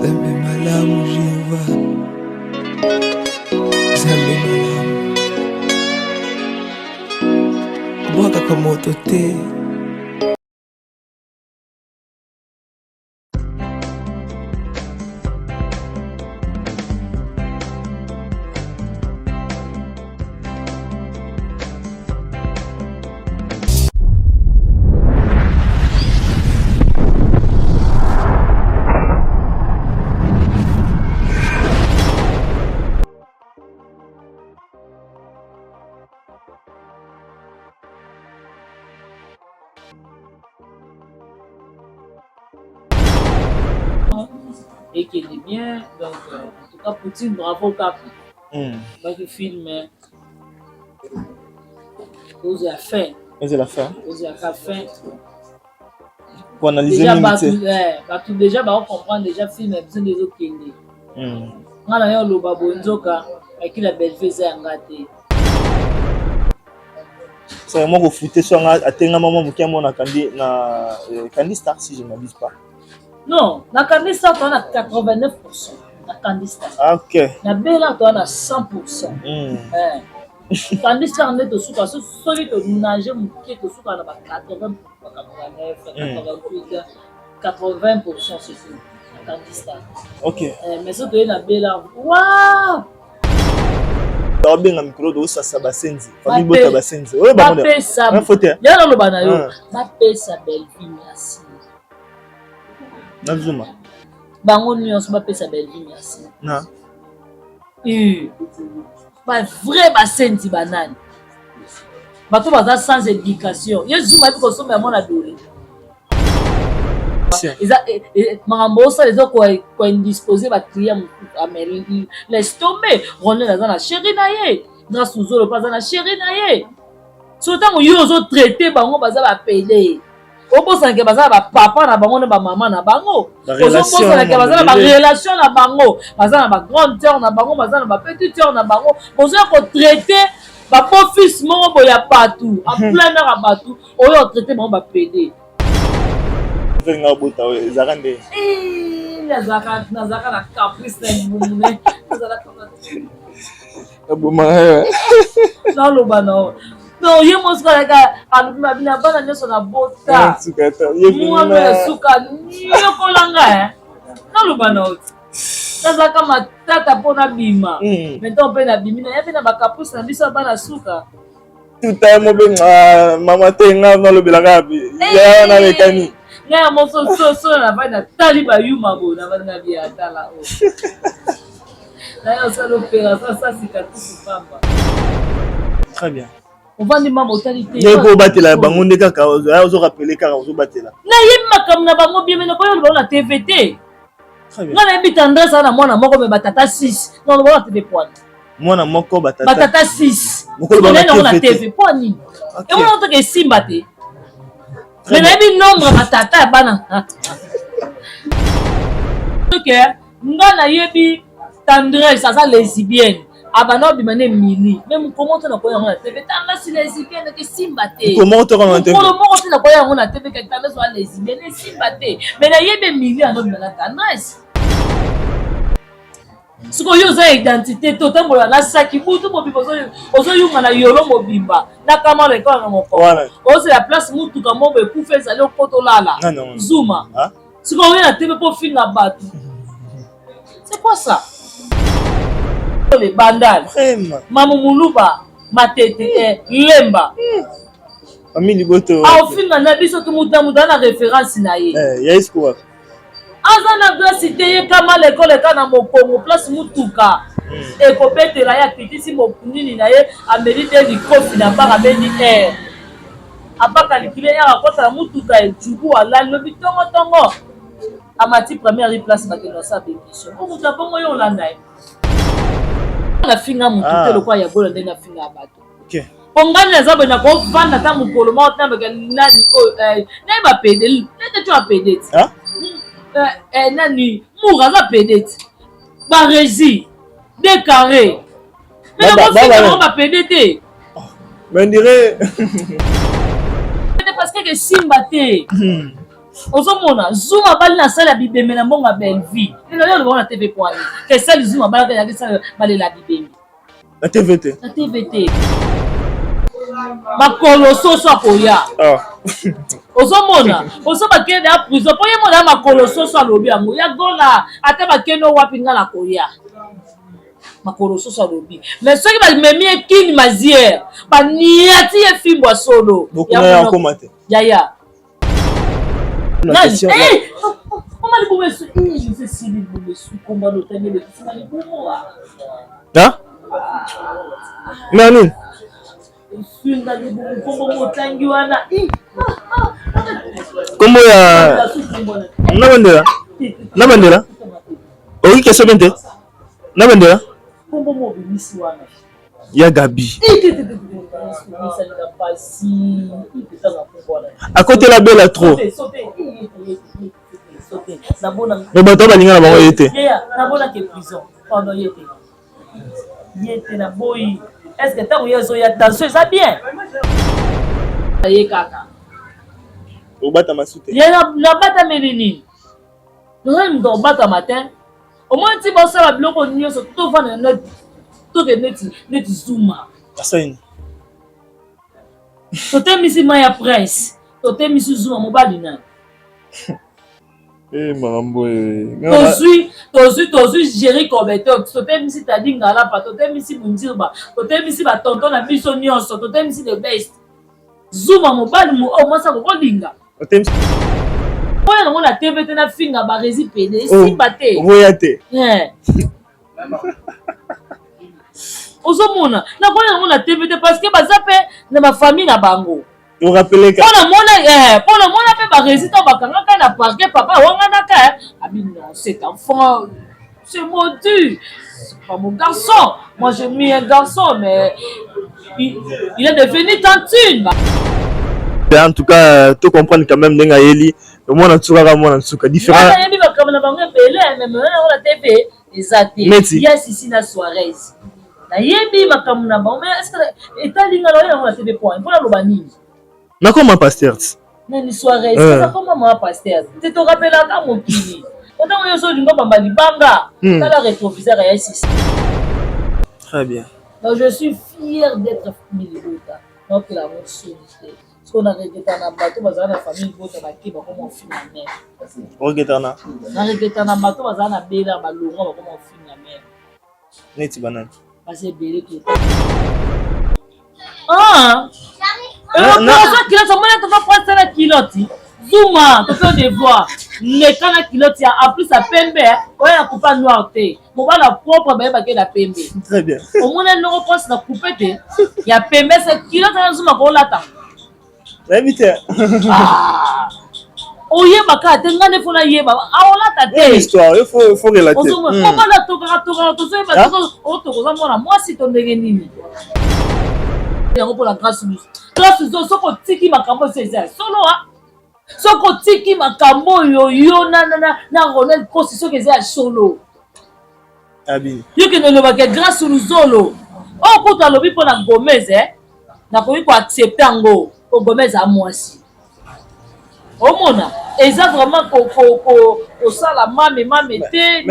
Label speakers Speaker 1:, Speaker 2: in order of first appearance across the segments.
Speaker 1: Zambe malamu Jehova, Zambe malamu Bwaka kwa moto te.
Speaker 2: Et qu'il est bien, donc en tout cas Poutine, bravo Cap. Donc le film, vous avez fait.
Speaker 3: Vous avez fait.
Speaker 2: Vous avez fait.
Speaker 3: Pour analyser
Speaker 2: déjà, on comprend déjà le film, besoin des autres qui est. On a eu le babo Nzoka, avec la belle fille Zangate.
Speaker 3: C'est vraiment que fouter sur un atteint maman qui a mon Candy Star si je ne m'abuse pas.
Speaker 2: Non, na Candy Star on a 89%. Na Candy Star.
Speaker 3: Ah, ok.
Speaker 2: Na Bella on a 100%. Candy Star on est au souka, celui de nager mon pied au souka on a 80, 80% c'est tout. Na Candy Star.
Speaker 3: Ok.
Speaker 2: Mais ce que na Bella, waouh!
Speaker 3: On bien un micro de ça Sabasenzi. Famille Bota Basenzi. Oui,
Speaker 2: bah on ça. Bien dans le banayo. Ma pesa belle vie merci.
Speaker 3: Nazuma.
Speaker 2: Bango nyonso ba pesa belle vie merci.
Speaker 3: Na.
Speaker 2: Ba vrai basenzi banane. Bato baza sans éducation. Yezuma bi kosomba mona dole. Ils makambo ça les ko indisposé ba client ameli laisse tomber ronne dans la chérie na ye na suzolo pas na chérie na ye sotango yo zo traiter bango baza ba pédé obosa ke baza ba papa na bango na ba maman na bango obosa ke baza na ba relation na bango baza na ba grande sœur na bango baza na ba petite sœur na bango ozo ko traiter ba beau fils mo boya partout en plein air partout oyo traiter bango ba pédé
Speaker 3: nga bota ezakande
Speaker 2: nazaka na caprice na mumune nazaka
Speaker 3: na boma
Speaker 2: na loba no no ye moska ka alubima bina bana nyoso na bota
Speaker 3: sukata
Speaker 2: ye suka nyoko langa na loba no nazaka matata pona bima maintenant pe na bimina ya bina ba caprice na biso bana suka
Speaker 3: tout time mobenga mama tenga na lobelanga bi ya na lekani
Speaker 2: Nga moso so na vai na tali ba yuma bo na bana bi atala o. Na yo ça l'opéra ça cicatrice pamba.
Speaker 3: Très bien.
Speaker 2: On va ndima mortalité.
Speaker 3: Yebo batela bango nde kaka ozo rappeler kaka ozo batela.
Speaker 2: Na yima kam na bango bien mais ko yo na TVT.
Speaker 3: Très bien.
Speaker 2: Nga na bi tendance na mwana moko me batata 6. Non ba TV point.
Speaker 3: Mwana moko batata
Speaker 2: 6.
Speaker 3: Moko
Speaker 2: na TV point ni. Et on entend que Simba te. Mais na bi nombre batata bana. OK, nga na yebi tendresse ça lesbienne. Abana bimane mili. Même comment on a koya na TV tendresse lesbienne que Simba te.
Speaker 3: Comment on a TV?
Speaker 2: Comment on a koya na TV que tendresse lesbienne Simba te. Mais na yebi mili ano bimana tendresse. Ce que yo za identité totambola na saki butu mobimba ozo yuma na yolo mobimba na kama le kwa ngoko ozo la place mutu kama be kufa ezali okoto lala zuma ce que yo na tebe pour film na batu c'est quoi ça les bandales mamu muluba matete lemba
Speaker 3: ami liboto
Speaker 2: au film na biso to muta na référence na ye
Speaker 3: ya espoir
Speaker 2: azana grâce te kama l'école kana mokongo place mutuka ekopetela ya kitisi mokunini na ye amerite likofi na baka beni air apaka likile ya akota mutuka ejugu ala lobi tongo amati première place bakeno sa bémission o mutu bongo yo landa ye na finga mutu te lokwa ya bola ndena finga bato
Speaker 3: OK
Speaker 2: ongani nazabe na ko vanda ta mukolo ma otamba ke nani na ba pedel nete tu a pedel nani mouraza pédette ba régie décarré mais on fait ba pédette
Speaker 3: mais on dirait
Speaker 2: parce que Simba te ozomona Zuma bali na sala bibembe na mbongo belle vie ina lelo na TV point que ça Zuma bala ka sala bali la bibembe
Speaker 3: na TVT
Speaker 2: na TVT makolo soso akoya ozomona oso bakende ya prison po ye mona makolo soso alobi yango ya gola ate bakende wapi nga na koya makolo soso alobi mais soki bamemi ekini maziere baniati ye fimbo ya solo yaya omali bomesu sili bomesu komba lotangele kisimali bomoa
Speaker 3: nani
Speaker 2: finga libumu kombo motangi wana
Speaker 3: kombo ya nabandela oki keso bente nabandela
Speaker 2: kombo mobimisi wana
Speaker 3: ya Gabi akotela bela trop mais bato balinga na bango ye te
Speaker 2: nabonaka prison pendant ye te na boyi est-ce que ntango ye ezoya tension eza bien ye kaka
Speaker 3: obatama sute
Speaker 2: ye nabatameli nini nazali moto obatama te omoi nti bosala biloko nyonso tovanda toke neti Zuma
Speaker 3: asaini
Speaker 2: totemisi mai ya prince totemisi Zuma mobali nani
Speaker 3: makambo
Speaker 2: tozwi Jerry Cobeto totemisi Tadi Ngalapa totemisi Mundirba totemisi batonton na biso nyonso totemisi the best Zuma mobali mwasa kokolinga oyo nango na TV te na finga baresi pede esimba te
Speaker 3: oya te
Speaker 2: ozomona nakoya nango na TV te parce que baza mpe na bafamille na bango
Speaker 3: mpona
Speaker 2: mona mpe barésident bakangaka na parquet papa awanganaka abi non cet enfant c'est maudit c'est pas mon garçon moi j'ai mis un garçon mais il est devenu tantine
Speaker 3: en tout cas to comprendre quand même ndenge ayeli omona tsukaka mona tsuka différent
Speaker 2: yebi bakambo na bango ebele mais nango na TV eza te yes ici na Suarez nayebi makambo na bango mais est-ce que etalinga na oyo yango na TV point mpona loba nini
Speaker 3: nakoma pasteur
Speaker 2: nani Suarez ça comme moi pasteur tu te rappelles quand mon kili autant que yo lingo bamba libanga kala rétroviseur ya ici
Speaker 3: très bien
Speaker 2: donc je suis fier d'être Milibota donc la bonne solité ce qu'on a regretté na bateau bazana na famille bota baki ba comme film na mer
Speaker 3: regretana
Speaker 2: na regretté na bateau bazana na bela balonga ba comme film na mer
Speaker 3: neti banana
Speaker 2: parce belé qui kilote omona tofa prendre na kiloti Zuma tope devoir leka na kiloti en plus ya pembe oyo na coupe noir te mobala propre bayebake na pembe
Speaker 3: très bien
Speaker 2: omona noko pense na coupe te ya pembe se kiloti na Zuma kolata
Speaker 3: nayebi te
Speaker 2: oyebaka te nga nde fona yeba aolata te
Speaker 3: histoire il faut relater
Speaker 2: omona tokaka tozoyeba tokoza mwana mwasi to ndenge nini yango mpona grâce soko otiki makambo esi eza ya solo soko otiki makambo oyo yo na Ronel Kosi soki eza ya solo yokende olobaka grâce luzolo oyo kuta alobi mpona Gomez nakoki koaccepte yango po Gomez a mwasi omona eza vraiment kosala mame te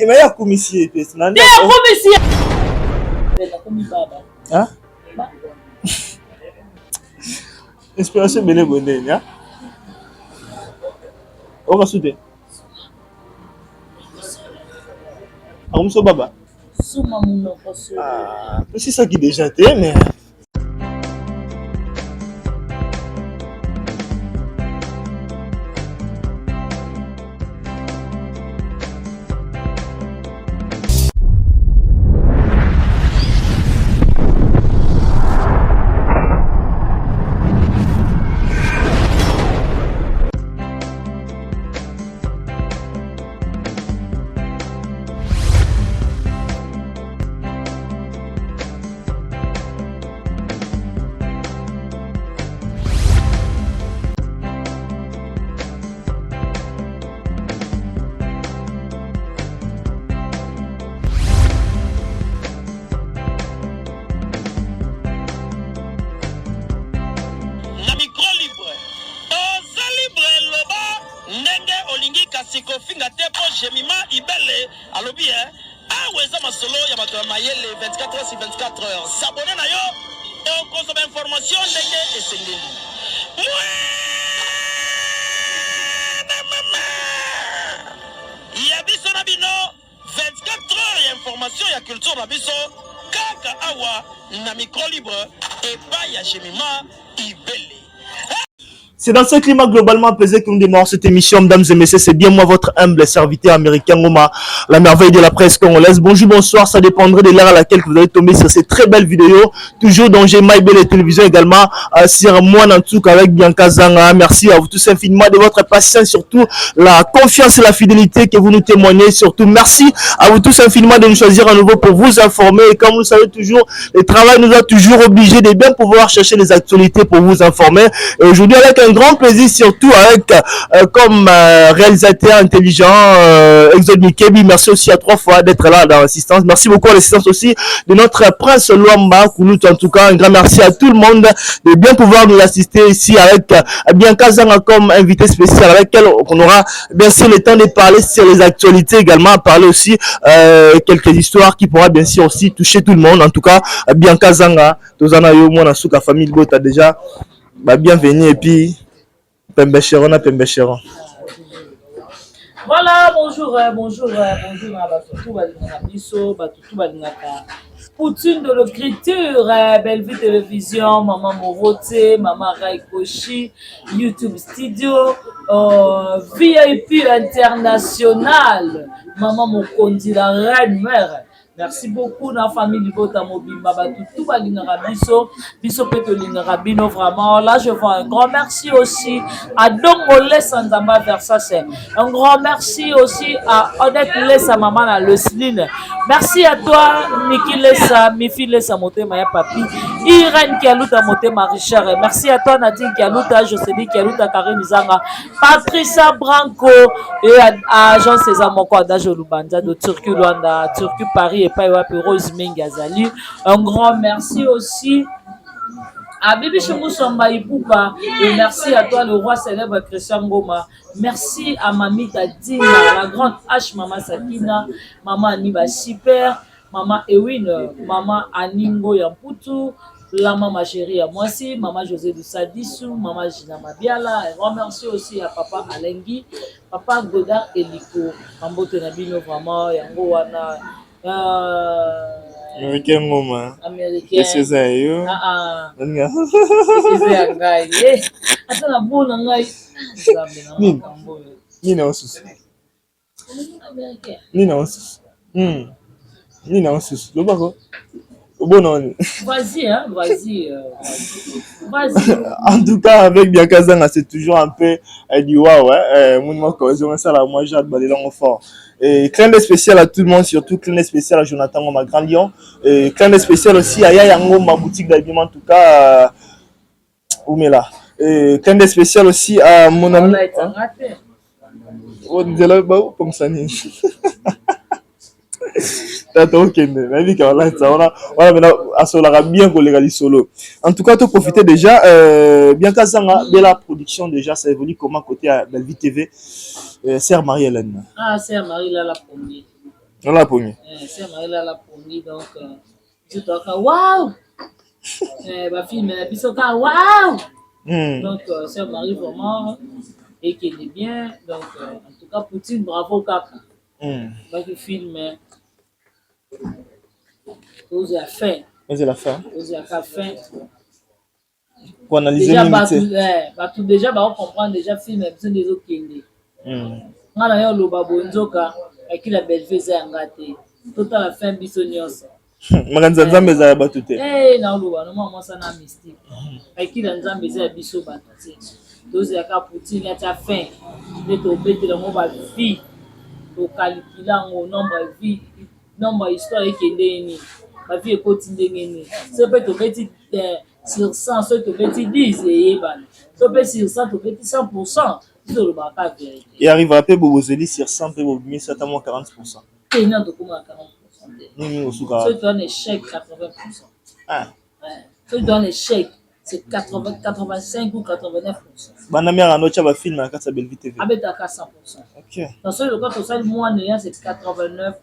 Speaker 3: mais akomisie pe
Speaker 2: akomisie
Speaker 3: inspiration bele bonene okasute akomiso baba
Speaker 2: Zuma monoko
Speaker 3: tosisaki déjà te mais
Speaker 4: Mayele, alobi, ah, ouais, ça m'a solo, il y a ma Mayele 24 heures sur 24 heures. S'abonner à yo, et on consomme information, et c'est il y a biso na bino 24 heures ya information ya culture na biso kaka awa na micro libre et pas ya Jemima Ibele.
Speaker 3: C'est dans ce climat globalement apaisé que nous démarrons cette émission, mesdames et messieurs. C'est bien moi, votre humble serviteur américain, Ngoma, la merveille de la presse congolaise. Bonjour, bonsoir, ça dépendrait de l'heure à laquelle vous allez tomber sur ces très belles vidéos. Toujours dans Jemima Ibele télévision également, sur moi, Nantouk, avec Bianca Zanga. Merci à vous tous infiniment de votre patience, surtout la confiance et la fidélité que vous nous témoignez. Surtout, merci à vous tous infiniment de nous choisir à nouveau pour vous informer. Et comme vous le savez toujours, le travail nous a toujours obligés de bien pouvoir chercher les actualités pour vous informer. Et aujourd'hui, avec un grand plaisir, surtout avec comme réalisateur intelligent Exode Mikebi. Merci aussi à 3 fois d'être là dans l'assistance. Merci beaucoup à l'assistance aussi de notre prince Luamba Kounout. En tout cas, un grand merci à tout le monde de bien pouvoir nous assister ici avec Bianca Zanga comme invité spécial, avec elle on aura bien sûr le temps de parler sur les actualités, également parler aussi quelques histoires qui pourra bien sûr aussi toucher tout le monde. En tout cas, Bianca Zanga, Tozana Yo, mon Asuka famille Bota déjà, bienvenue et puis Pembe Cheron.
Speaker 2: Voilà, bonjour, bonjour à Batutu Balingaka Biso, Batutu Balingaka Poutine de l'écriture, Bellevue Télévision, Maman Morote, Maman Raikoshi, YouTube Studio, VIP International, Maman Mokondi, la reine mère. Merci beaucoup na famille Libota Mobimba Batutu Balingaka Biso, Biso Peto Lingaka Bino, vraiment. Là, je vois un grand merci aussi à Dongole Sanzamba Versace. Un grand merci aussi à Odette Lessa, maman à Lesline. Merci à toi, Niki Lessa, Mifi Lessa, Motema ya Papi, Irène Kialuta, Motema Richard. Merci à toi, Nadine Kialuta, Josélie Kialuta, Karine Zanga, Patricia Branco et à Jean César Moko, Dajo Lubanda, de Turku Luanda, Turku Paris et Païwa Rose Mengazali. Un grand merci aussi à Bibi Chungu Samba Ipupa, et merci à toi le roi célèbre Christian Ngoma. Merci à Mamie Tadina, la grande H, Maman Sakina, Maman Aniba Super, Maman Ewin, Maman Aningo Yamputu, la maman chérie à moi aussi, Maman José Doussadisu, Maman Gina Mabiala. Un grand merci aussi à Papa Alengui, Papa Godard Eliko, Mambote Nabino vraiment, Yango Wana.
Speaker 3: Américain Ngoma.
Speaker 2: Américain.
Speaker 3: C'est ça, yo.
Speaker 2: C'est un gars. Attends, la bonne ngai.
Speaker 3: Nina osus.
Speaker 2: Américain.
Speaker 3: Nina osus. Nina osus. Le bako. Bon non.
Speaker 2: Vas-y, hein, vas-y. Vas-y.
Speaker 3: En tout cas, avec Bianca Zanga, c'est toujours un peu du waouh, hein. Mon cohésion, ça là, moi j'ai hâte de langue fort. Et clin d'œil spécial à tout le monde, surtout clin d'œil spécial à Jonathan, ma grand lion. Et clin d'œil spécial aussi à Yayango, ma boutique d'habillement, en tout cas, Oumela. Et clin d'œil spécial aussi à mon ami. Oh, déjà, bah, comme ça, ni. En tout cas, tu profites déjà. Bianca Zanga, de la production déjà, ça évolue comment côté à Bellevue TV. Sœur Marie-Hélène.
Speaker 2: Ah, Sœur Marie là la première.
Speaker 3: La première.
Speaker 2: Sœur Marie là la première, donc tu t'en dis waouh. Ma fille mais la biso ka waouh. Donc Sœur Marie vraiment et qui est bien. Donc en tout cas Poutine bravo kaka. Pas que film mais Ose a fait.
Speaker 3: Ose la fin.
Speaker 2: Ose a fait.
Speaker 3: Pour analyser
Speaker 2: déjà on comprend déjà film mais besoin des autres qui ngana yo loba bonzoka akila Bellevue za ngate tota la fin biso nyonso
Speaker 3: makanza nzambe za bato te
Speaker 2: na loba no mama sana mystique akila nzambe za biso bato te doze ya ka Poutine ya ta fin de to betela mo ba vie to calcula ngo nombre histoire ekende ni ba vie ekoti ndenge ni se peut to beti sur 100 so to beti 10 et yebana so peut sur 100 to beti 100%.
Speaker 3: Il arrive à payer Bobozeli sur 100 et Bobimi, c'est à moins 40%.
Speaker 2: Et non, de comment 40%.
Speaker 3: Ni au
Speaker 2: Ceux qui donnent les chèques, 80%.
Speaker 3: Ah.
Speaker 2: Ceux qui donnent les chèques, c'est 85 ou 89%.
Speaker 3: Banami à notre va film à Katsa Bellevue TV.
Speaker 2: Avec à 100%.
Speaker 3: Ok.
Speaker 2: Dans ce cas, tout ça, moi, c'est 89%.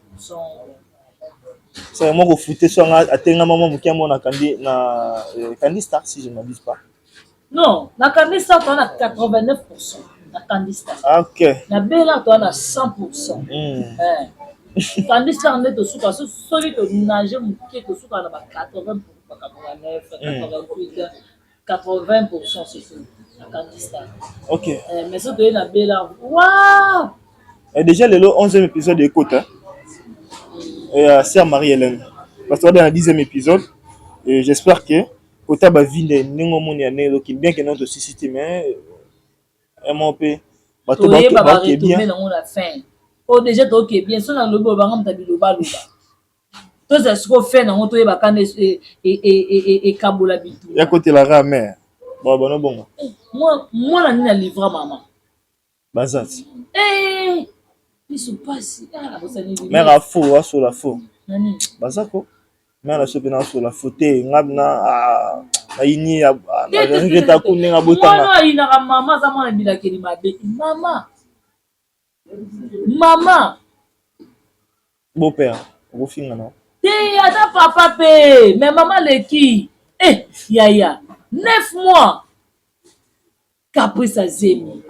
Speaker 3: C'est vraiment que fouter sur à tenir maman qui a mon na Candy Star si je ne m'abuse pas.
Speaker 2: Non, na Candy Star, on a 89%. Na Candy Star.
Speaker 3: Ok.
Speaker 2: Na Bella, on a 100%. Candy Star, on est au sous, parce que celui qui nage, qui est au sous, on a 80%, 89, 88, 80%, c'est tout. Na Candy Star.
Speaker 3: Ok.
Speaker 2: Mais ça, tu es na Bella. Waouh!
Speaker 3: Et déjà, le 11e épisode d'écoute, hein. Et Sœur Marie-Hélène. Parce que dans le 10e épisode, et j'espère que Kota va viner n'engomoni qui bien que notre société mais MOP bato ba qui bien
Speaker 2: mais on a faim. Oh déjà to qui bien so na lobo ba ngam tabi loba loba. To ça ce qu'on fait na on to ba kan et kabola bitu.
Speaker 3: Ya côté la ramère. Bon bon bon.
Speaker 2: Moi la ni livra maman.
Speaker 3: Bazat.
Speaker 2: Ils sont pas si
Speaker 3: mère a faux sur la faux.
Speaker 2: Nani?
Speaker 3: Bazako. Mère la sopena sur la faute ngabna ini ya ngeta kuninga botanga.
Speaker 2: Moi ina ka mama za mwana bilakeli mabe. Maman.
Speaker 3: Beau-père, au finga non.
Speaker 2: Ata papa pe, mais maman leki. Yaya, 9 mois. Caprice à zemi.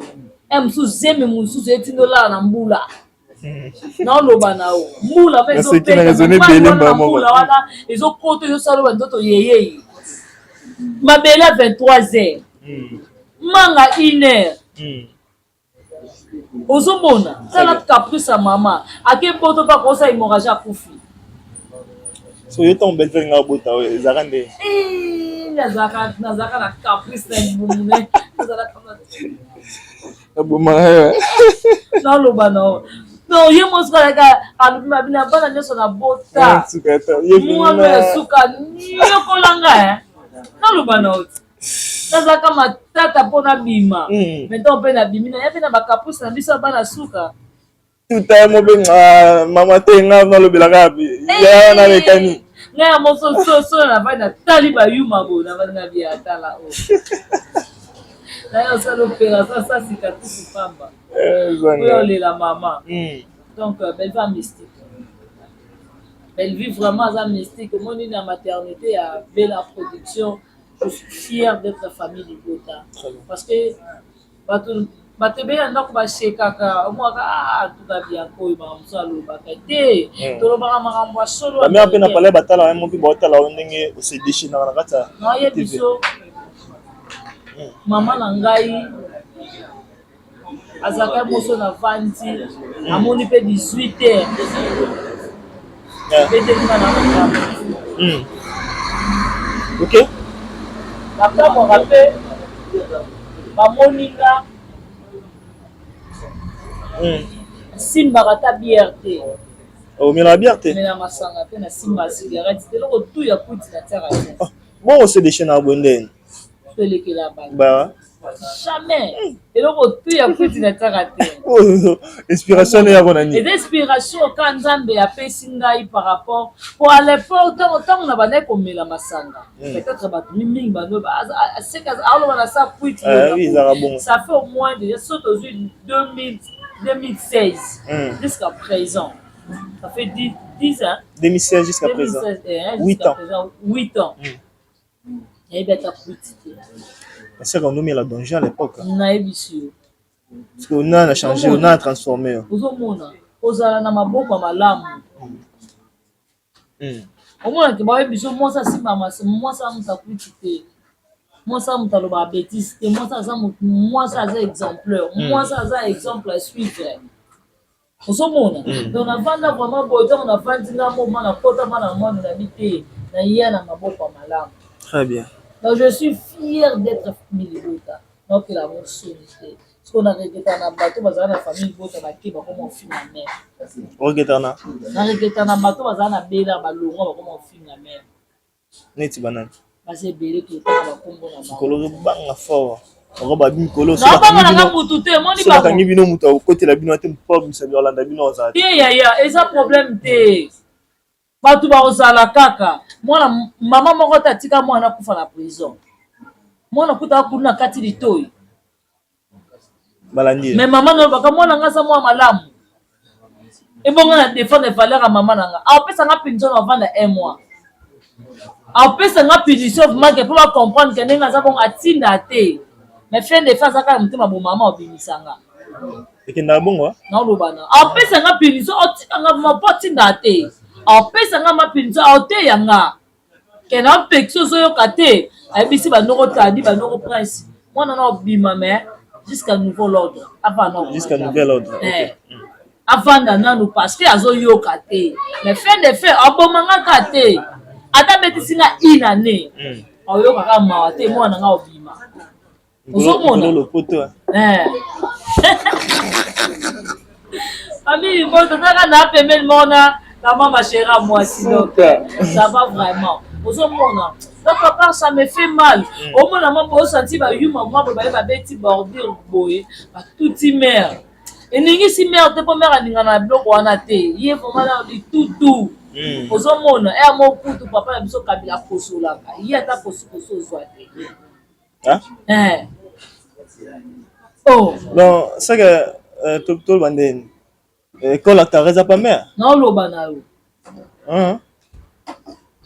Speaker 2: Msu zemi mususu etinola na mbula. Na loba na o. Mbula pe zo pe. Mbula wana ezo kote zo salo ndoto yeye. Mabela 23h. Manga 1h. Ozomona, tala caprice à maman. Ake poto pa kosa hémorragie akufi.
Speaker 3: So yo ton belle frère ngabota ezakande.
Speaker 2: Nazaka na caprice na mbumune. Nazaka na
Speaker 3: Aboma.
Speaker 2: Non loba no. Non, ye moska ka alubima bina bana nyoso na bota.
Speaker 3: Sukata.
Speaker 2: Moi me suka nyoko langa Non loba no. Nazaka matata pona bima. Maintenant pe na bimina ya pe na ba caprice na biso bana suka.
Speaker 3: Tout à mo benga mama tenga na lobelanga bi. Ya na lekani.
Speaker 2: Nga moso so na ba na tali ba yuma bo na ba na bia tala o. D'ailleurs, ça l'opération, ça c'est quand tu pamba. Oui, la maman. Donc, Bellevue mystique. Bellevue vraiment ça mystique. Moi, dans la maternité à Bella Production, je suis fière d'être famille de Bota. Parce que, bato bien donc ba shekaka moi tout va bien ko ba msalo ba kete to lo ba makambo solo
Speaker 3: ba mère pe na pale batala mo bi botala ndenge o se déchire na kata
Speaker 2: no ye biso mama na ngai azaka moso na vandi amoni pe 18h bete kuna na mama
Speaker 3: OK
Speaker 2: après mon rappel mamoninga simba kata BRT
Speaker 3: o mela BRT
Speaker 2: mela masanga pe na simba cigarette te loko tu ya kuti na tsaka
Speaker 3: bon o se déchire na bondene
Speaker 2: pelekela
Speaker 3: ba
Speaker 2: jamais eloko tu ya kuti na tsaka te
Speaker 3: inspiration ya konani
Speaker 2: et inspiration quand Nzambe apesi ngai par rapport pour à l'époque tant na bana komela masanga peut-être bato mingi bano c'est que alors na ça kuti ça fait au moins déjà saute aux 2016 jusqu'à présent ça fait 10 ans
Speaker 3: 2016 jusqu'à présent
Speaker 2: 8 ans et bien ta kuti
Speaker 3: c'est qu'on nous met la danger à l'époque
Speaker 2: nayebi
Speaker 3: parce qu'on a changé on a transformé
Speaker 2: ozomona ozala na maboko malamu omona ke bayebi biso mwasi asimba mwasi amuta kuti te mwasi amuta aloba bêtise te mwasi aza exemplaire mwasi aza exemple à suivre ozomona donc navanda vraiment boye ntango navandi nga moma nakota bana mwana na bi te na ya na maboko malamu
Speaker 3: très bien.
Speaker 2: Donc je suis fière d'être famille Bota. Donc la mon solité. Ce qu'on a regretté na bateau bazana na famille Bota ba ki ba comme film na mère.
Speaker 3: Regretana.
Speaker 2: Na regretté na bateau bazana bela ba longo ba comme film na mère.
Speaker 3: Neti banane.
Speaker 2: Ba se belé tout temps ba kombo na ba.
Speaker 3: Kolore banga fort. Oko ba bin kolo
Speaker 2: so. Na ba na mutu te moni ba.
Speaker 3: Kangi bino mutu au côté la bino te pauvre se Yolanda bino za.
Speaker 2: Ya eza problème te. Bato ba ozala kaka mwana mama moko tatika mwana kufa na prison mwana kuta kuna kati litoi
Speaker 3: balandi
Speaker 2: mais maman no baka mwana nga sa mwa malamu ebonga na défendre valeur à maman nanga apesa nga punition na vanda 1 mois apesa nga punition manque pour comprendre que ndenge za bon atinda te mais fin de face aka mutema bo mama obimisanga
Speaker 3: ekenda bongo
Speaker 2: na lobana apesa nga punition otikanga mapo tinda te apesa nga ma punition ote yanga kena pexo zo yoka te ayebisi banoko tadi banoko prince mwana na obima mais jusqu'à nouveau l'ordre avant non
Speaker 3: jusqu'à nouvel ordre
Speaker 2: avant nanu parce que azo yoka te mais fin de fait abomanga ka te ata betisi nga inane oyoka ka mawa te mwana nga obima ozomona
Speaker 3: lopoto
Speaker 2: ami bon totaka na pemeli mona comment ma chère à moi sinon ça va vraiment ozomona donc papa ça me fait mal au moins maman bo senti ba yuma moi ba beti bordure boye ba touti mère eningi si mère te po mère aninga na biloko wana te ye vraiment na tout ozomona e amo kutu papa na biso kabila kosolaka ye ata kosokoso ozwa te oh
Speaker 3: non c'est que tout le monde école à Thérèse pas mère
Speaker 2: non loba na yo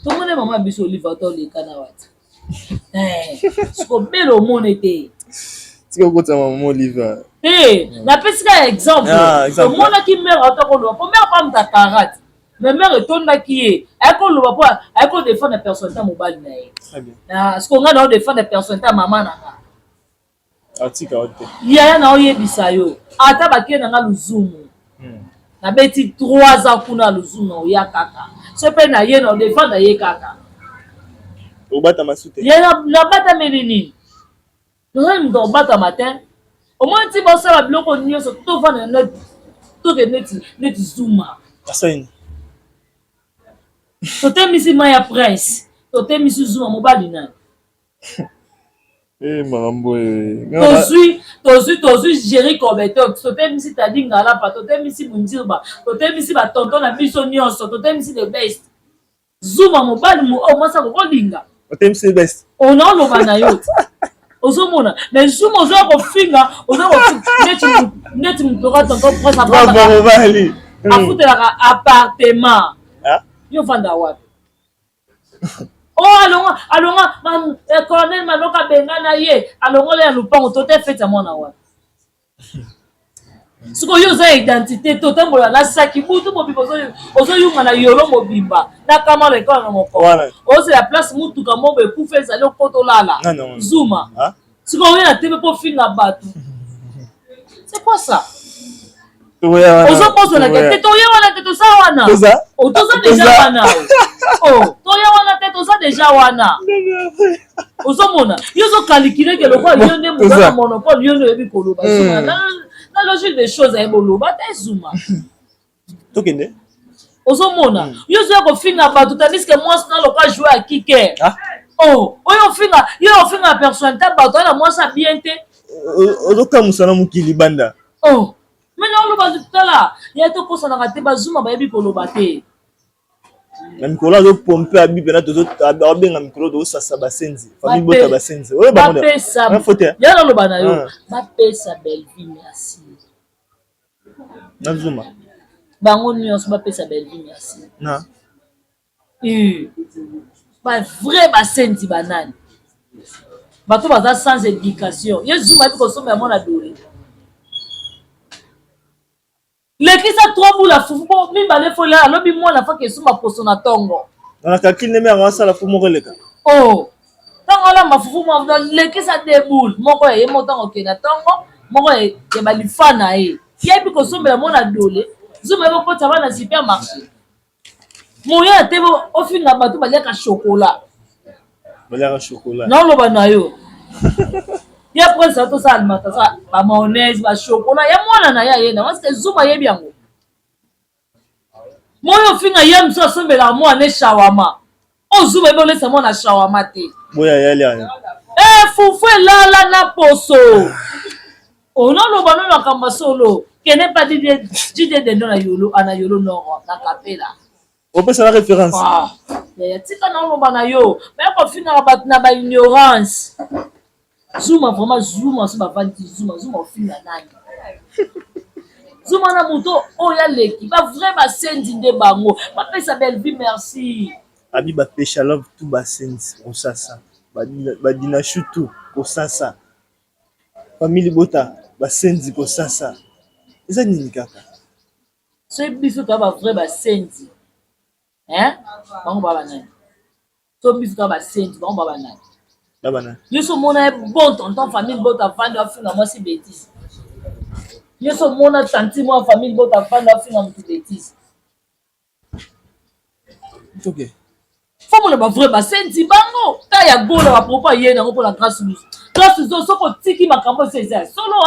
Speaker 2: tomone mama biso oliva to leka na wati siko belo mone te
Speaker 3: siko kota mama oliva
Speaker 2: napesi ka exemple omonaki mare atokoloba po mare pa muta karate mais mare etondaki ye ayekoloba po ayekodefendre personne ta mobali na ye siko ngai na odefendre personne ta mama na nga yaya na oyebisa yo ata bakie na nga luzumu nabeti 3 ans kuna luzumu na oya kaka so mpe na ye na odefendre ye kaka
Speaker 3: obatama sute
Speaker 2: ye nabatameli nini tozali moto obatama te omoi ti bosala biloko nyonso tovanda toke neti zuma
Speaker 3: asani
Speaker 2: totemisi mai ya prince totemisi zuma mobali nani
Speaker 3: makambo
Speaker 2: tozwi géri kobeto totemisi tadi ngalapa totemisi mundirba totemisi batonton na biso nyonso totemisi the best zuma mobali omwasa kokolinga
Speaker 3: otemisi best
Speaker 2: onaoloba na yo ozomona mais zuma ozoya kofinga neti mutoka tonton prince afutelaka appartement yo vanda wapi alonga colonel manoka benga na ye alongola ya lupango tote fete ya mwana wapi sikoyo oza identité totambola na saki butu mobimba ozoyunga na yolo mobimba na kamala ekola na mokongo ozela place mutuka moko ekufa ezali okotolala zuma sikoyo oyo na tebe mpo finga bato c'est quoi ça ozopozolaka te toye wana te toza wana toza deja wana toye wana te toza deja wana ozomona yo ozokalikile ke lokola yo nde moza na monopole yo nde oyebi koloba na logique des choses ayebi oloba te zuma
Speaker 3: tokende
Speaker 2: ozomona yo ozoya kofinga bato tandiske mwasi na lokola joue ya kike oyo ofinga na personnalité bato ana mwasi abien te
Speaker 3: ozokamusa na mokili banda
Speaker 2: mais na oloba tala ya tokosanaka te bazuma bayebi koloba te
Speaker 3: na mikolo azopompe abi pena tozobenga mikolo tozosasa basenzi famille bota basenzi oyo
Speaker 2: ya naloba na yo bapesa belvi merci
Speaker 3: na zuma
Speaker 2: bango nyonso bapesa belvi merci bavrai basenzi banani bato baza sans éducation ye zuma yebi kosomba ya mwana dole lekisa 3 bula fufu po mibale fo lela alobi mwana faki esuma poso na tongo
Speaker 3: nakakili neme yango asala fu moko eleka
Speaker 2: ntango alamba fufu mwa lekisa 2 boule moko ye mo ntango okende na tongo moko ya balifa na ye yebi kosombela mwana dole zuma yebi okota bana supermarché moye ya te ofinga bato baliaka chokola naoloba na yo ya prince atosala alimentation ba mayonnaise ba chocolat ya mwana na ye ayenda parce que zuma yebi yango moyo ofinga ye mosu asombelaka mwana ne shawama ozuma ebe olesa mwana shawama te fufu elala na poso onoloba no makambo solo kene pa dide dendo na yolo nord na kapela
Speaker 3: opesa la référence
Speaker 2: ya tika na oloba na yo me kofingaka bato na baignorance Zuma vraiment Zuma so bavandi Zuma ofina nani. Zuma na moto oya leki ba vrai ba sendi nde bango. Ba pesa belle vie merci.
Speaker 3: Abi ba pesha love tout ba sense osasa. Ba dina chutu osasa. Famille bota ba senzi osasa. Eza nini kaka?
Speaker 2: So biso to ba vrai ba sendi. Bango ba nani. So biso to ba sendi bango ba nani. Yo so mona bon tonton famille bota vanda finga moi si bêtise. Yo so mona tanti moi famille bota vanda finga moi bêtise.
Speaker 3: OK.
Speaker 2: Faut mon ba vrai ba senti bango. Ta ya gola ba propos yena ngo pour la grâce nous. Grâce zo soko tiki makambo c'est solo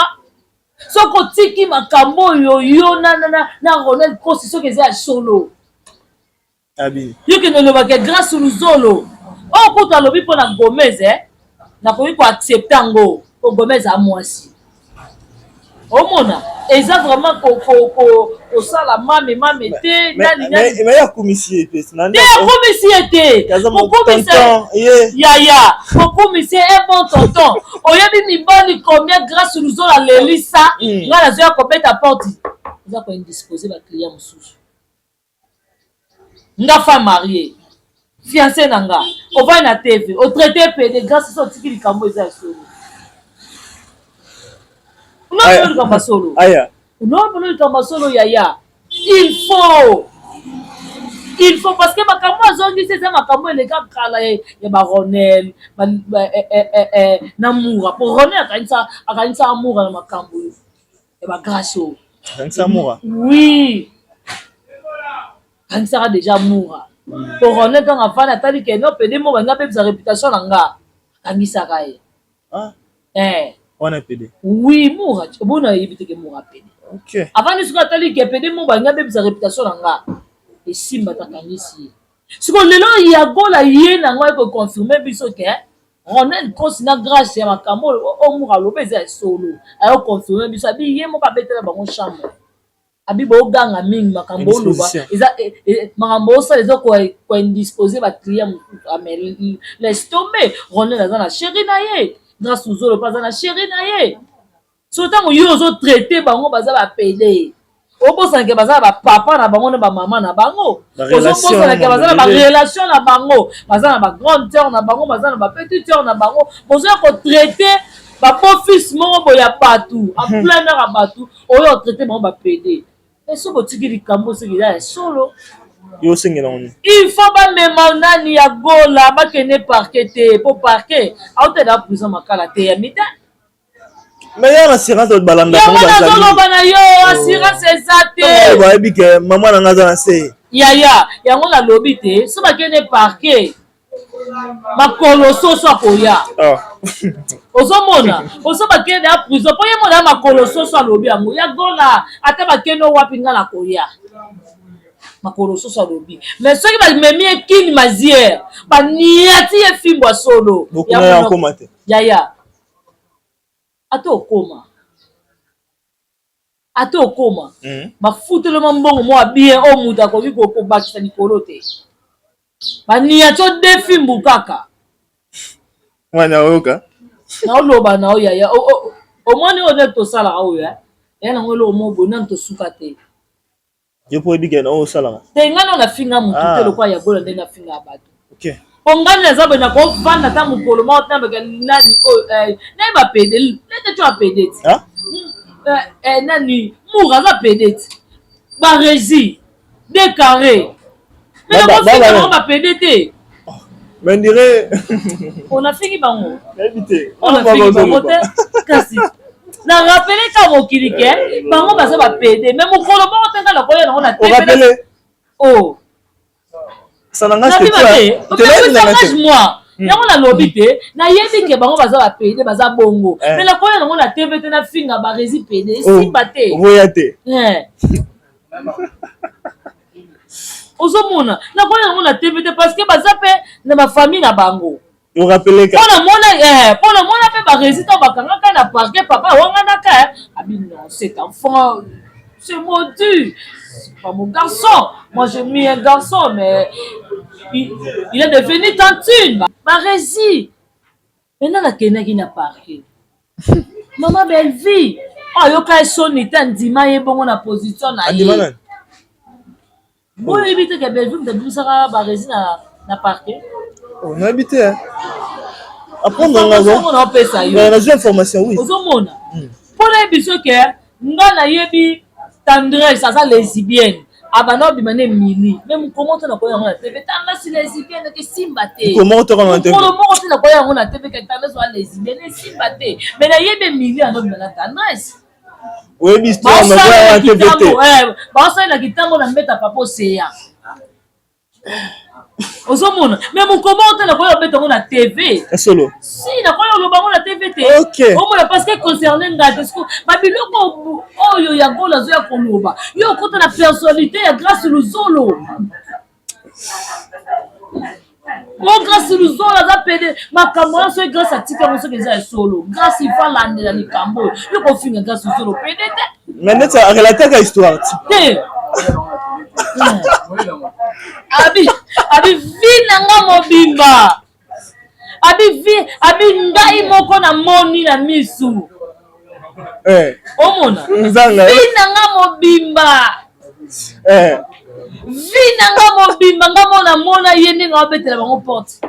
Speaker 2: soko tiki makambo yo na Ronel Kosi soko c'est solo.
Speaker 3: Abi.
Speaker 2: Yo ke no ba ke grâce nous zolo. Oh ko ta lobi pour na Gomez na ko accepter ngo ko Gomez a mwasi. Oh mona eza vraiment ko sala mame te nani
Speaker 3: mais ya commissaire pes nani
Speaker 2: ya commissaire te
Speaker 3: ko commissaire
Speaker 2: ya ko commissaire est bon tonton oyebi mibali combien grâce nous on la lelisa nga na zo ya ko beta porte za ko indisposer ba client mususu nga femme mariée fiancé nanga o va na TV o traité PD grâce so tiki likambo eza solo solo.
Speaker 3: Aya.
Speaker 2: Non, solo yaya. Il faut parce que makambo azongi c'est makambo les gars kala ya baronel namoura pour Ronel akanisa amoura na makambo ya ba grâce.
Speaker 3: Akanisa amoura.
Speaker 2: Oui. Akanisa déjà amoura. Pour Ronel quand afana tali que non pede mo banga pe sa réputation nanga. Akanisa kaye.
Speaker 3: Ah. On a pédé.
Speaker 2: Oui, moura. Bon na éviter que moura pédé.
Speaker 3: OK.
Speaker 2: Avant de se ratali que pédé mo banga be sa réputation nanga. Et simba takangisi. Ce qu'on lelo ya gola yena ngwa ko confirmer biso que Ronel Kosi na grâce ya makambo o moura lobeza solo. Ayo confirmer biso abi ye mo ba betela bango chambre. Abi bo ganga mingi makambo loba. Eza makambo ça les ko indisposer ba client amel laisse tomber. Ronel azana chéri na ye. Grâce aux autres, pas à la chérie naie. Surtout que yo zo traité bango baza ba pédé. O bosa ke baza ba papa na bango na ba maman na bango. O zo bosa ke baza ba relation na bango, baza na ba grande sœur na bango, baza na ba petite sœur na bango. Bosa ko traité ba beau fils mo boya partout, en plein air partout. O yo traité bango ba pédé. Et so botiki likambo se gida solo.
Speaker 3: Yo singela on.
Speaker 2: Il faut pas même nani ya gola ba kene parquet pour parquet. Auto da prison makala te ya mita.
Speaker 3: Mais ya assurance de balanda
Speaker 2: ko ba za. Yo bana yo assurance ezate.
Speaker 3: Ba ebi ke maman na ngaza na se.
Speaker 2: Ya yango na lobby te, so ba kene parquet. Makolo soso akoya. Ozomona, oso ba kene ya prison po ye mona makolo soso alobi yango. Ya gola ata ba kene wapi ngala koya. Makolo soso alobi mais soki bamemi ekini maziere baniati ye fimbo solo yaya ata okoma bafutelema mbongo mwa bien o mutu akoki kobakisa likolo te baniati ode fimbu kaka
Speaker 3: wana oyoka
Speaker 2: naoloba na o yaya omoni oyo nde tosalaka oyo ya nango eloko mobo nani tosuka te.
Speaker 3: Yo po bigena o salama.
Speaker 2: Tengana na finga mutu te lokwa ya bola ndenge na finga bato.
Speaker 3: OK.
Speaker 2: Ongana na zabe na ko vanda ta mukolo ma otamba ke nani na ba pede lete tu a pede. Nani moura za pede. Ba régi des carrés. Mais na ko finga ba pede te.
Speaker 3: Mais dirait
Speaker 2: on a fini bango.
Speaker 3: Éviter.
Speaker 2: On a fini bango te kasi. Na rappelé ka mokili ke bango baza ba pede mais mokolo ba otenga na koya na
Speaker 3: on rappelé
Speaker 2: oh
Speaker 3: ça n'engage que toi
Speaker 2: tu l'engage moi yango na lobi te na yebi ke bango baza ba pede baza bongo mais na koya na TV te na finga ba rési pede simba te
Speaker 3: voya te
Speaker 2: ozomona na koya na TV te parce que baza pe na ma famille na bango.
Speaker 3: Vous rappelez que
Speaker 2: pour le monde fait ba résident bakanga na parquet papa wanga ka non cet enfant c'est maudit c'est pas mon garçon moi j'ai mis un garçon mais il est devenu tantine ba rési maintenant nakendaki na parke mama Belle-Vie ayoka esoni te andima ye bongo na position na ye oyebi te ke Belle-Vie moto abimisaka baresi na parke
Speaker 3: nayebi te
Speaker 2: apprendre opesa yo
Speaker 3: nazwi information oui
Speaker 2: ozomona mpona yebi so ke nga nayebi tendresse aza lesbienne abana obima ne mili me mokomo te nakoya yango na tv tendresse lesbienne esimba te mokolo moko te nakoya yango na tv ke tendresse oa lesbienne esimba te me nayebi mili anobima na tendresse baosalelaki ntango na mbeta papa oseya ozomona me mokomo te nakoya obeta yango na tv si nakoya oloba yango na tv te omona parce que concerne nga te siko babiloko oyo ya gola azoya koloba yo okota na personnalité ya Grâce Luzolo o Grâce Luzolo aza pede makambo wana soki Grâce atika yango soki eza ya solo Grâce ifa landela likambo oyo yo kofinga Grâce Luzolo pede te
Speaker 3: mais neti arelataka histoire
Speaker 2: te abi vi nanga mobimba abi ngai moko na moni na misu omona vi nanga mobimba nga mona mona ye ndenge abetela bango porte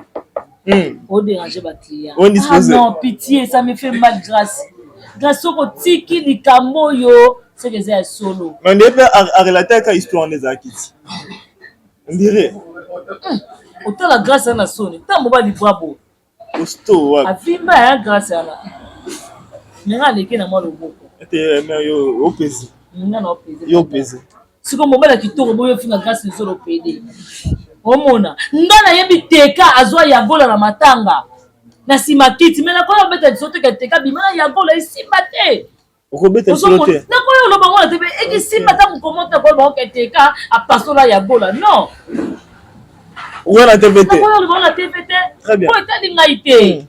Speaker 2: odérange baclient non pitié ça me fait mal Grâce soko tiki likambo oyo seke eza ya solo
Speaker 3: nde mpe arelataka histoire nde ezalaki ti ndire
Speaker 2: otala Grâce ana soni ntango balibwa bo avimba ya Grâce ana menga aleki na mwa loboko
Speaker 3: opesi
Speaker 2: nga na opesi siko mobala kitoko boyo finga Grâce Luzolo pede omona nga nayebi teka azwa yagola na matanga na nsima kiti me nakoya obeta liso teka teka bima na yagola esimba te nakoya oloba ngo na tebe ekisimba ta mokomo te nakoya bango keteka apasola yagola non nakoya oloba ngo na tv te po etali ngai te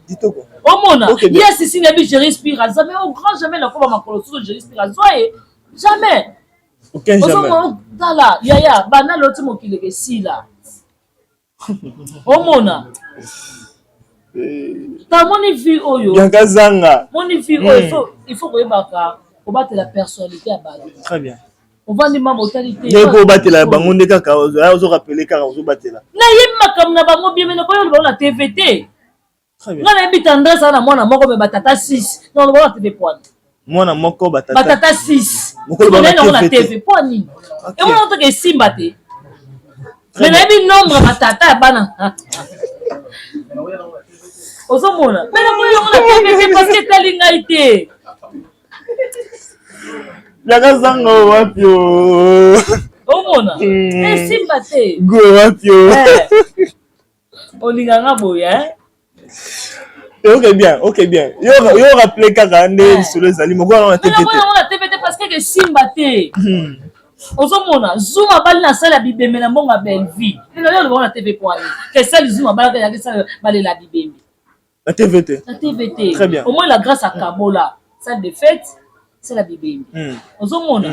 Speaker 2: omona ye sisi nayebi je respire aza mais au grand jamais nakoba makolo soso je respire azwa ye jamais tala yaya bana loti mokili kesila omona tamoni vie oyo moni vie oyo il faut koyebaka kobatela personnalité ya bato
Speaker 3: très bien
Speaker 2: ovandi mama otali te
Speaker 3: ndeko obatela bango nde kaka ozorapele kaka ozobatela
Speaker 2: nayebi makambo na bango bieme nakoya oloba na tv te nga nayebi tendresse na mwana moko me batata 6 na oloba na tv poani
Speaker 3: mwana moko
Speaker 2: batata 6 nango na tv poani emona otoka esimba te me nayebi nombre batata ya bana ozomona me nakoya yango na tv te parce que etali ngai te
Speaker 3: yaka zanga wapi
Speaker 2: omona esimba te
Speaker 3: go wapi
Speaker 2: olinganga boye
Speaker 3: ok bien yo rappele kaka nde lisolo ezali moko wana na tv
Speaker 2: te parce que esimba te ozomona Zuma bali na sala bibembe na mbongo ya Belle-Vie lelo oloba na tv poani kesali Zuma balaka yaki sala balela bibembe
Speaker 3: na tv te
Speaker 2: très bien au moins la grâce à Kabola salle de fête c'est la bibembe ozomona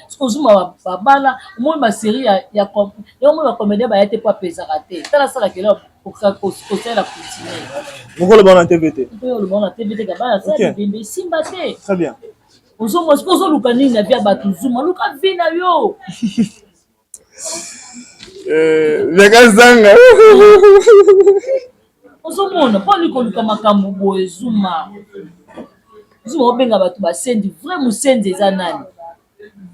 Speaker 2: siko Zuma babala au moins ba série ya au moins ba comédien ba yate pas pesaka te tala sala kelo pour ça la continuer
Speaker 3: moko oloba na tv te
Speaker 2: oloba na tv te kabala sala bibembe simba te
Speaker 3: très bien
Speaker 2: ozomona siko ozoluka nini na via bato Zuma luka vi na yo
Speaker 3: zakazanga
Speaker 2: ozomona mpo likoluka makambo boye Zuma obenga bato basendi vrai mosendi eza nani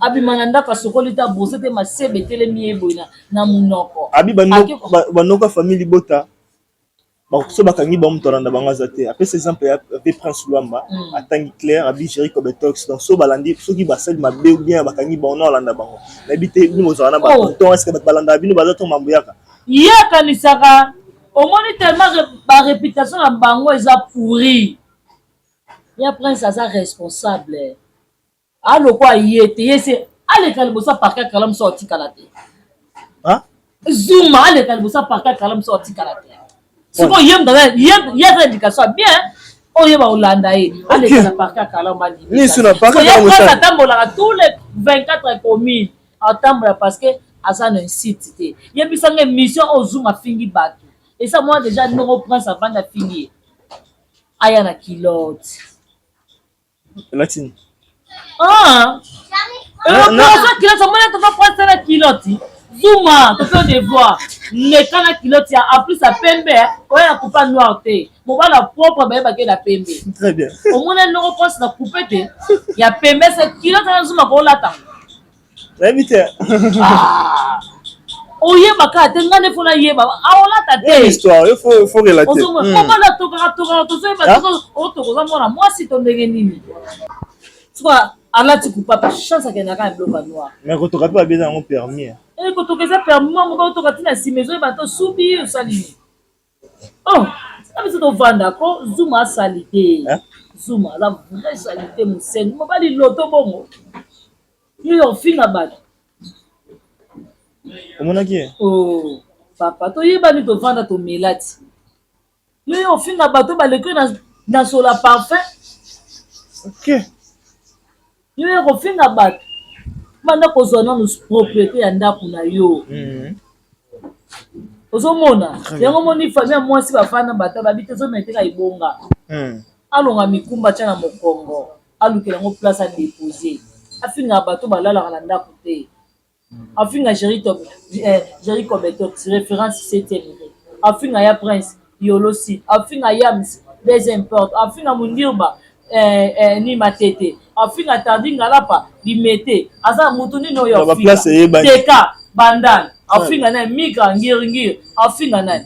Speaker 2: abima na ndako asokoli ta bose te masebe etelemi ye boye na monoko
Speaker 3: abi banoko famille libota so bakangi bamoto alanda bango aza te apesa exemple ave Prince Luamba atangi Claire abi Jerry Cobetox donc so balandi soki basali mabe ou bien bakangi bango na olanda bango nayebi te bino bozala na baton eske bato balandaka bino baza to mambo yaka
Speaker 2: ye akanisaka omoni tellement baréputation na bango eza pourri ya Prince aza responsable alokwa ye te ye se aleka liboso parke akala moso otikala te Zuma aleka liboso parke akala moso otikala te siko ye aza éducation bien oyeba olanda ye aleka na parke akala mbaliye atambolaka tous les 24 communes atambola parce que aza na site te yebisanga émission oyo Zuma afingi bato esa moi déjà ndongo Prince avanda afingi ye aya na kilote
Speaker 3: Latine.
Speaker 2: kilote omona tofa presse na kiloti zuma tope devoir leka na kiloti ya en plus ya pembe oya na coupe noir te mobala propre bayebake na pembe
Speaker 3: Très bien.
Speaker 2: omona noko presse na coupe te ya pembe se kiloti na zuma kolata
Speaker 3: L'invité.
Speaker 2: oyebaka te nga nde fona yeba aolata te
Speaker 3: Histoire, il faut relater.
Speaker 2: omona tokaka tozoyeba otokoza mwana mwasi to ndenge nini soka alati kupapa chance akendaka ya biloko ya noir
Speaker 3: Mais quand on rappelle bien dans mon permis.
Speaker 2: kotoka eza permis mwa moka otoka ntina nsima ezoyeba to subi osalini biso tovandako zuma asali te zuma aza vrai sali te moseni mobali loto bongo yo ofinga bato
Speaker 3: Omonaki?
Speaker 2: papa toyebani tovanda tomela ti yo ofinga bato baleki na sola parfum
Speaker 3: Ok.
Speaker 2: yo kofinga bato banda kozwa nano propriété ya ndako na yo ozomona yango moni famille ya mwasi bafanda bato babi te ozometeka ebonga alonga mikumba tia na mokongo alukela yango place adépose afinga bato balalaka na ndako te afinga Jerry Cobeto référence 7e afinga ya Prince Yolosi afinga Yams deuxième porte afinga Mundirba ni matete afinga Tardinga lapa bimete aza mutu nini oyo afinga teka bandal afinga na migra ngir afinga na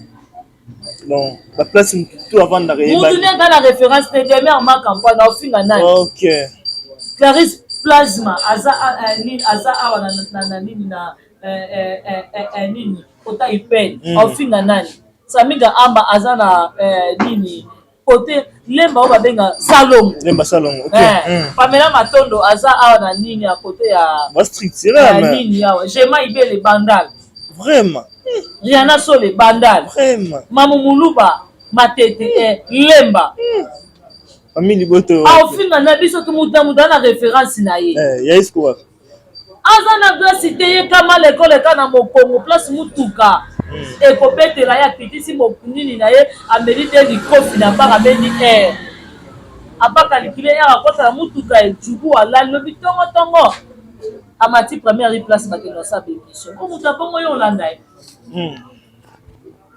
Speaker 3: non la place tout avant d'arriver
Speaker 2: mutu nini kana référence te demeure ma campagne afinga na
Speaker 3: ok
Speaker 2: Clarisse Plasma aza awa na nini na nini kota ipeni afinga nani Samiga Amba aza na nini kote lemba oyo babenga salongo ok Pamela Matondo aza awa na nini ya kote ya nini awa Jema Ibele bandal
Speaker 3: vraiment
Speaker 2: Rihanna Sole bandal
Speaker 3: vraiment
Speaker 2: Mamu Muluba matete lemba
Speaker 3: famille boto
Speaker 2: afinga na biso tumuta na référence na ye
Speaker 3: ya espoir
Speaker 2: aza na place te ye kama lekole ka na mokongo place mutuka ekobetela ye akitisi nini na ye ameli te likofi na mbaka ameli air abaka likile ye akota na mutuka ejubu alali lobi tongotongo amati première place bakende osaba émission o mutu abongo yo olanda ye.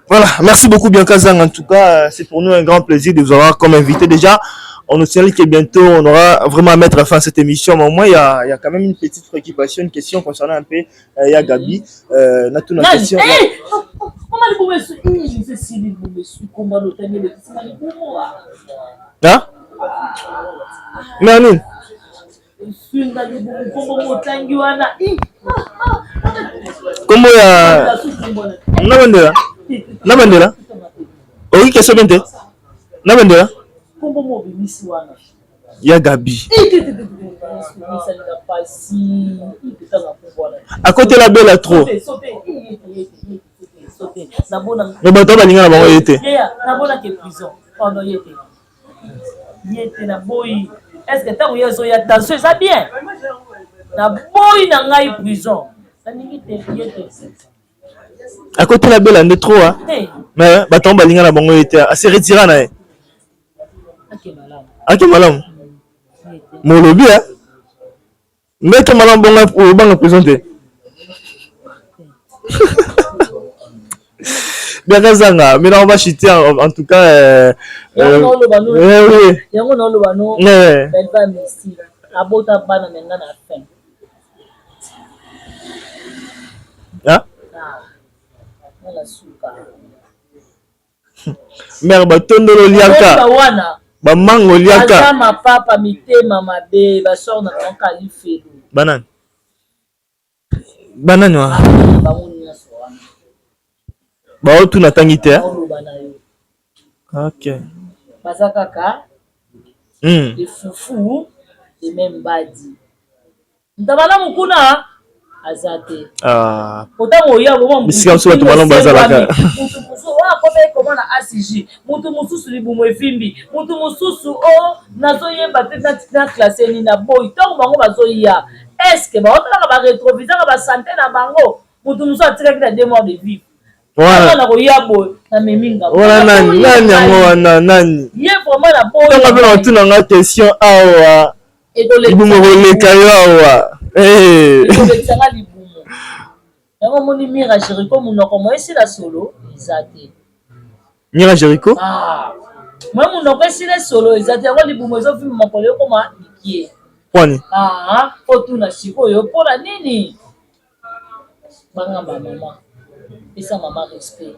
Speaker 3: Voilà, merci beaucoup Bianca Zang. En tout cas, c'est pour nous un grand plaisir de vous avoir comme invité. Déjà, on nous signale que bientôt, on aura vraiment à mettre fin à cette émission. Mais au moins, il y a quand même une petite préoccupation, une question concernant un peu Gabi. Une question. Hein? Merlin. Comment il y a... Nabandela oki question bente Nabandela ya Gabi à côté la belle trop mais bato balinga na bango yete
Speaker 2: nabona ke prison pendant yete na boyi est-ce que tango yezo ya attention ça bien na boyi na ngai prison naningi te yete
Speaker 3: à côté la belle ande trop hein mais bato balinga na bango yete assez retiré na ye ake malamu molobi hein mbete malamu bonga o banga présenter bien Zanga mais là on va chuter en tout cas
Speaker 2: oui yango na lo bano belle femme ici abota bana menga na fin
Speaker 3: hein mère batondolo liaka bamango liaka
Speaker 2: mapapa mitema mabe basor na kankali felu
Speaker 3: banani wa baotu na tangi te ok
Speaker 2: baza kaka efufu emembadi ntabala mokuna aza te otango oya
Speaker 3: bisika mosusu bato balombo bazalaka
Speaker 2: komona ACG mutu mosusu libumu efimbi mutu mosusu nazoyeba te na classe nini na boyi ntango bango bazoya estce baotalaka baretrovisaka basante na bango mutu mosusu atikaki na 2 mois de vivre na koya boye na meminga
Speaker 3: nani yango wana nani
Speaker 2: ye vraiment la
Speaker 3: Tanga bela tuna nga question awa. Libumu roleka yo awa.
Speaker 2: Ekolekisanga libumu. Yango moni mira Jericho munoko mo esila solo izate.
Speaker 3: Mira Jericho?
Speaker 2: Moi munoko esila solo izate yango libumu ezofima makolo koma likie.
Speaker 3: Poni.
Speaker 2: Otuna sikoyo pona nini? Banga mama. Et ça maman respect.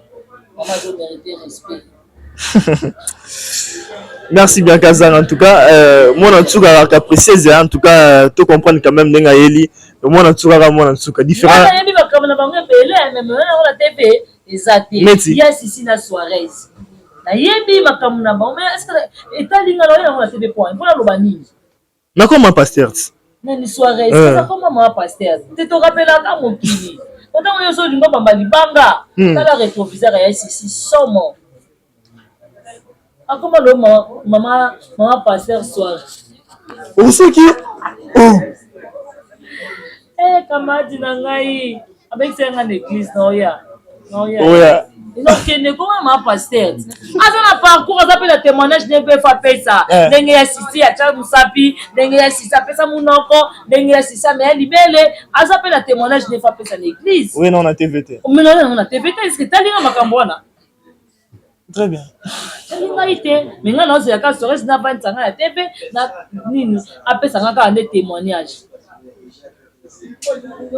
Speaker 2: Maman doit mériter respect.
Speaker 3: Merci bien Kazan en tout cas moi en tout cas précise en tout cas tu comprendre quand même nenga yeli moi en tout cas différent
Speaker 2: il y a comme na bango belé même la TV ezati yes ici na soirée na yebi makamu na bango mais est-ce que etalinga na la TV point voilà loba nini
Speaker 3: na comment pasteur
Speaker 2: na ni soirée ça comment maman pasteur tu te rappelles ka mokili autant yo so dingo bamba libanga kala rétroviseur ya ici somo. Comment le maman pasteur soir.
Speaker 3: Où c'est qui?
Speaker 2: Kamadi nangai avec c'est une église noya.
Speaker 3: Oya.
Speaker 2: Donc ne comment maman pasteur. Azana parcours azapela le témoignage ne peut pas faire ça. Ndenge ya sisi ya cha musapi, ndenge ya sisi pesa munoko, ndenge ya sisi mais libele azapela le témoignage ne pas faire ça l'église.
Speaker 3: Oui non on a TVT.
Speaker 2: Mais non on a TVT est-ce que talinga makambona?
Speaker 3: Très bien.
Speaker 2: Mais là, non, c'est la case. Il n'a pas de la TV. Après, ça n'a des témoignages.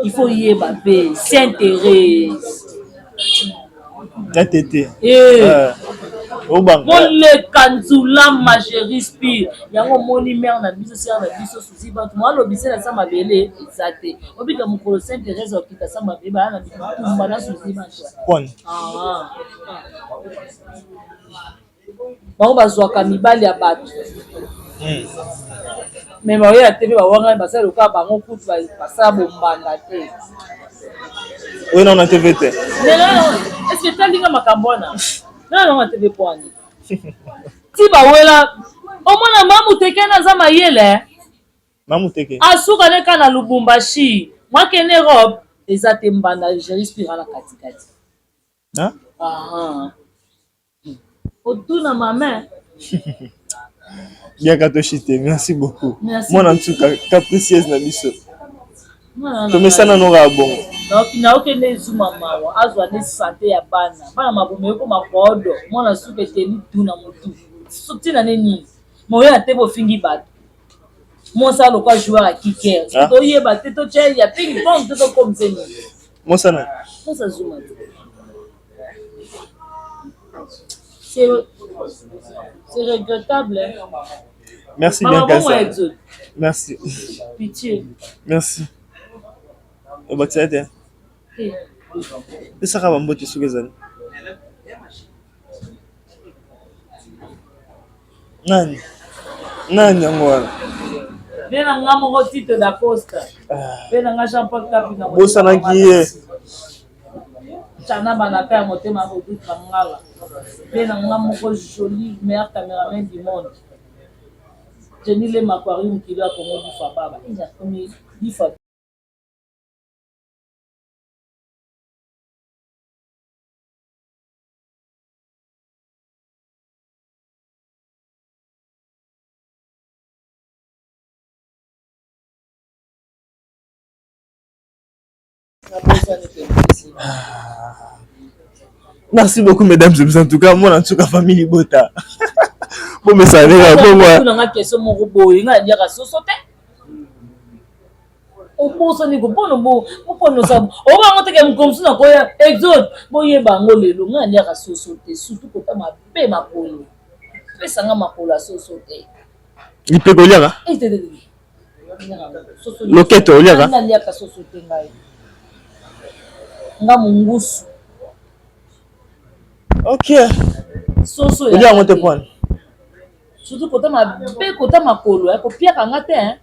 Speaker 2: Il faut y aller. Sainte-Thérèse.
Speaker 3: TTT.
Speaker 2: Le Kanzula Majeri Spire. Il y a un moni mère na biso sur la biso souci. Moi, l'obisé la sama belé. Exacté. Obi comme pour Sainte-Thérèse qui ta sama belé. Bah na biso tout mbana souci bancho.
Speaker 3: Bon.
Speaker 2: Bango bazwaka mibali ya bato. Mais ba ya TV ba wanga ba sa loka bango kutu ba sa bombanda te.
Speaker 3: Oui non on a TVT.
Speaker 2: Est-ce que talinga makambona? Non on a TV point. Ti ba wela o mona mamu teke na za mayele.
Speaker 3: Mamu teke.
Speaker 2: Asuka ne kana Lubumbashi. Moi kene Europe ezate mbanda j'espère na katikati. Autour ma main.
Speaker 3: Bien Katoshite, merci beaucoup. Moi en tout cas capricieuse na biso. To mesana no ga bon.
Speaker 2: Donc na okene zuma mawa azwa ne santé ya bana. Bana mabume ko makodo. Moi na suke teni tuna mutu. Suti na neni. Mo ya tebo fingi bat. Moi ça le quoi joueur à kicker. To yeba te to tche ya ping pong to comme ça.
Speaker 3: Moi ça na.
Speaker 2: Moi ça zuma. C'est regrettable. Hein?
Speaker 3: Merci bien, Kassa.
Speaker 2: Merci. Pitié.
Speaker 3: Merci. Et bah, tu as été. Et ça va m'embêter sur les années. Nani? Nani, moi?
Speaker 2: Bien, on a mon titre d'Acosta. Bien, on a Jean-Paul Capina.
Speaker 3: Bossana qui est.
Speaker 2: Chana banaka motema ko ngala. Pe na ngamo ko joli meilleur caméraman du monde. Jenny le Makwarium qui doit comme du Fababa. Il a commis 10 fois.
Speaker 3: Merci beaucoup, mesdames et messieurs. En tout cas, moi, en tout cas, famille Bota. Bon, mais ça va, bon, moi. Il peut coller là. Loquette, au lieu là. Ok.
Speaker 2: Soso
Speaker 3: il y a un monte point.
Speaker 2: Surtout quand ma bé quand ma polo, ko pia ka ngate hein.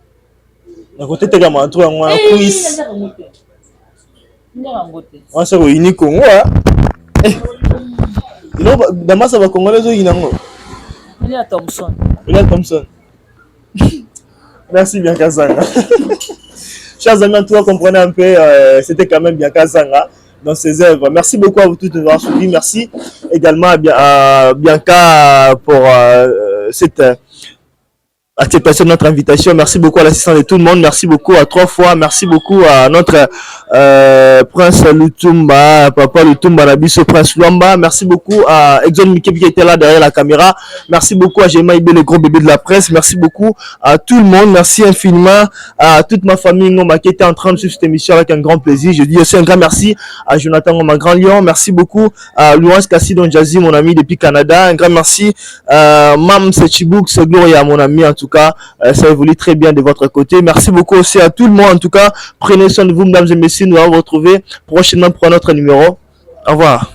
Speaker 3: Na côté te gama to ngwa quiz. On se réunit Congo hein. Il y a dans ça va congolais zo inango.
Speaker 2: Il y a Thompson.
Speaker 3: Il y a Thompson. Merci bien Kazanga. Chers amis, toi comprenez un peu c'était quand même bien Kazanga dans ses œuvres. Merci beaucoup à vous tous de nous avoir suivis. Merci également à Bianca pour cette acceptation de notre invitation. Merci beaucoup à l'assistance de tout le monde. Merci beaucoup à 3 fois. Merci beaucoup à notre Prince Lutumba, Papa Lutumba Nabiso, Prince Luamba. Merci beaucoup à Exxon Mickey qui était là derrière la caméra. Merci beaucoup à Gemma Ibé, le gros bébé de la presse. Merci beaucoup à tout le monde. Merci infiniment à toute ma famille Ngoma qui était en train de suivre cette émission avec un grand plaisir. Je dis aussi un grand merci à Jonathan Ngoma Grand Lion. Merci beaucoup à Louis Cassidon Jazzy, mon ami depuis Canada. Un grand merci à Mam Sechibuk, Gloria, mon ami en tout cas, ça évolue très bien de votre côté. Merci beaucoup aussi à tout le monde. En tout cas, prenez soin de vous, mesdames et messieurs. Nous allons vous retrouver prochainement pour un autre numéro. Au revoir.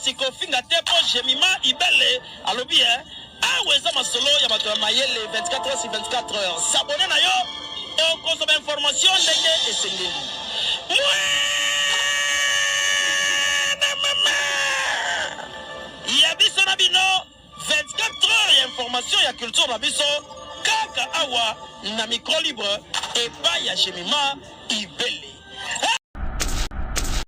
Speaker 4: Kofinga tepo Jemima Ibele alobi aweza masolo ya bato ya mayele 24 heures sur 24 heures. S'abonner na yo et consommer information ndenge esengeli. Ya biso na bino 24 heures ya information ya culture na biso kaka awa na micro libre et pas ya Jemima Ibele.